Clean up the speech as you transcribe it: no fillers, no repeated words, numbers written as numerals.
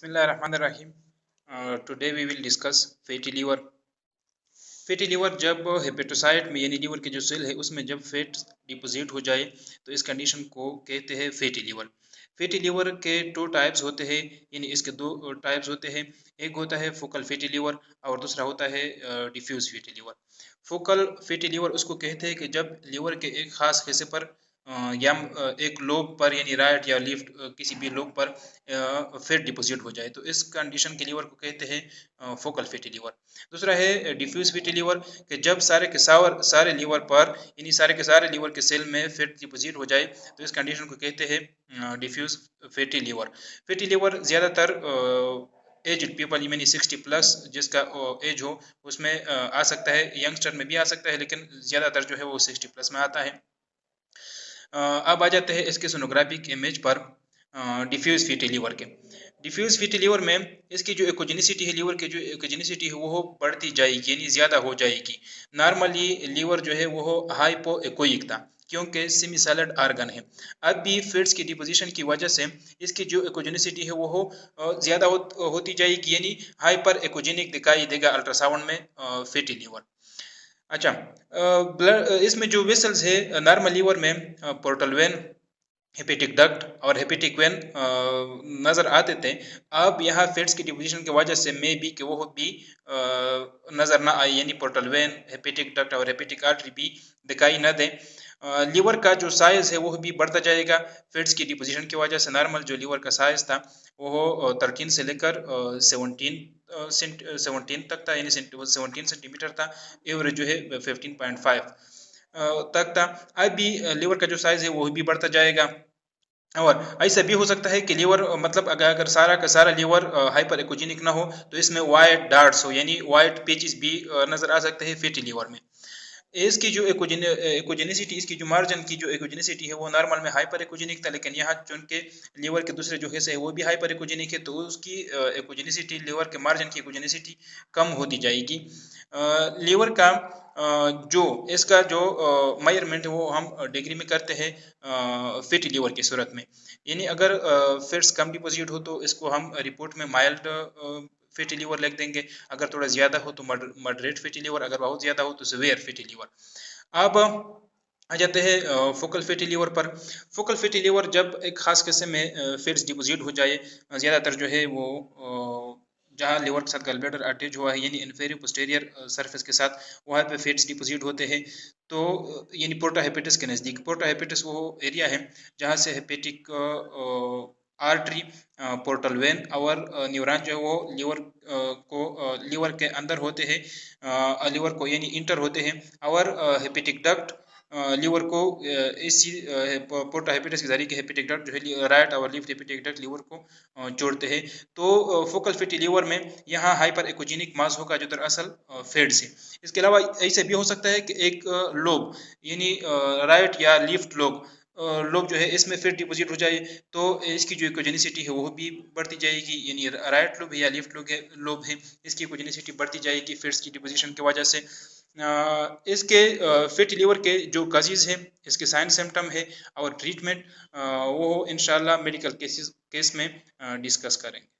Bismillahirrahmanirrahim. Today we will discuss fatty liver. Fatty liver जब hepatocyte में यानी liver की जो सेल है उसमें जब फैट डिपोजिट हो जाए तो इस कंडीशन को कहते हैं फैटी लीवर। फैटी लीवर के दो टाइप्स होते हैं, यानी इसके दो टाइप्स होते हैं। एक होता है फोकल फैटी लीवर और दूसरा होता है diffuse fatty liver. Focal fatty liver उसको कहते हैं कि जब लीवर के एक खास हिस्से पर या एक लोब पर यानी राइट या लेफ्ट किसी भी लोब पर फैट डिपोजिट हो जाए तो इस कंडीशन के लीवर को कहते हैं फोकल फैटी लीवर। दूसरा है डिफ्यूज फैटी लीवर कि जब सारे लीवर पर यानी सारे के सारे लीवर के सेल में फैट डिपोजिट हो जाए तो इस कंडीशन को कहते हैं diffuse fatty liver. Fatty liver ज़्यादातर एज्ड पीपल यानी 60 प्लस जिसका एज हो उसमें आ सकता है, यंगस्टर में भी आ सकता है, लेकिन ज़्यादातर जो है वो 60 प्लस में आता है। अब आ जाते हैं इसके सोनोग्राफिक इमेज पर डिफ्यूज फैटी लीवर के। डिफ्यूज फैटी लीवर में इसकी जो एकोजेनिसिटी है, लीवर की जो एकोजेनिसिटी है वो बढ़ती जाएगी यानी ज़्यादा हो जाएगी। नॉर्मली लीवर जो है वो हाइपो एक्विक था क्योंकि सेमी सॉलिड आर्गन है। अब भी फैट्स की डिपोजिशन की वजह से इसकी जो एकोजेनिसिटी है वो ज़्यादा होती जाएगी यानी हाइपर एकोजेनिक दिखाई देगा अल्ट्रासाउंड में फैटी लीवर। अच्छा, ब्लड इसमें जो वेसल्स है नॉर्मल लीवर में पोर्टल वेन, हेपेटिक डक्ट और हेपेटिक वेन नज़र आते थे। अब यहाँ फैट्स की डिपोजिशन की वजह से मे बी कि वो भी नज़र ना आए यानी पोर्टल वेन, हेपेटिक डक्ट और हेपेटिक आर्टरी भी दिखाई न दें। लीवर का जो साइज़ है वो भी बढ़ता जाएगा फैट्स की डिपोजिशन की वजह से। नॉर्मल जो लीवर का साइज़ था वो 13 से लेकर 17 तक था यानी 17 सेंटीमीटर था। एवरेज जो है 15.5 तक था। अब भी लीवर का जो साइज़ है वो भी बढ़ता जाएगा और ऐसा भी हो सकता है कि लीवर मतलब अगर सारा का सारा लीवर हाइपर एकोजेनिक ना हो तो इसमें वाइट डार्ट्स हो यानी वाइट पेचेस भी नज़र आ सकते हैं फैटी लीवर में। इसकी जो एकोजेनिसिटी, इसकी जो मार्जिन की जो एकोजेनिसिटी है वो नॉर्मल में हाइपर एकोजेनिक था, लेकिन यहाँ चूंकि लीवर के दूसरे जो हिस्से है वो भी हाइपर एकोजेनिक है तो उसकी एकोजेनिसिटी, लीवर के मार्जिन की एकोजेनिसिटी कम होती जाएगी। लीवर का जो इसका जो मेजरमेंट है वो हम डिग्री में करते हैं फैटी लीवर की सूरत में। यानी अगर फैट्स कम डिपोजिट हो तो इसको हम रिपोर्ट में माइल्ड फैटी लीवर लिख देंगे, अगर थोड़ा ज़्यादा हो तो मॉडरेट फैटी लीवर, अगर बहुत ज़्यादा हो तो सीवियर फैटी लीवर। अब आ जाते हैं फोकल फैटी लीवर पर। फोकल फैटी लीवर जब एक खास किस्म में फैट्स डिपोजिट हो जाए, ज़्यादातर जो है वो जहाँ लीवर के साथ गलब्लैडर अटैच हुआ है यानी इन्फीरियर पोस्टीरियर सरफेस के साथ वहाँ पे फैट्स डिपोजिट होते हैं तो यानी पोर्टा हेपेटिस के नज़दीक। पोर्टा हेपेटिस वो एरिया है जहाँ से हेपेटिक आर्टरी, पोर्टल वेन और न्यूरॉन जो है वो लीवर के अंदर होते हैं, लीवर को यानी इंटर होते हैं और हेपेटिक डक्ट लीवर को इसी पोर्टा हेपेटिस के जरिए हेपेटिक डक्ट जो है राइट और लेफ्ट हेपेटिक डक्ट लीवर को जोड़ते हैं। तो फोकल फैटी लीवर में यहाँ हाइपर एकोजेनिक मास होगा जो दरअसल फैट्स है। इसके अलावा ऐसे भी हो सकता है कि एक लोब यानी राइट या लेफ्ट लोब जो है इसमें फैट डिपोजिट हो जाए तो इसकी जो इकोजेनिसिटी है वो भी बढ़ती जाएगी यानी राइट लोब है या लेफ्ट लोब है इसकी इकोजेनिसिटी बढ़ती जाएगी फैट्स की डिपोजिशन की वजह से। इसके फैटी लीवर के जो काजेज हैं, इसके साइन सिम्टम है और ट्रीटमेंट वो इंशाल्लाह मेडिकल केस में डिस्कस करेंगे।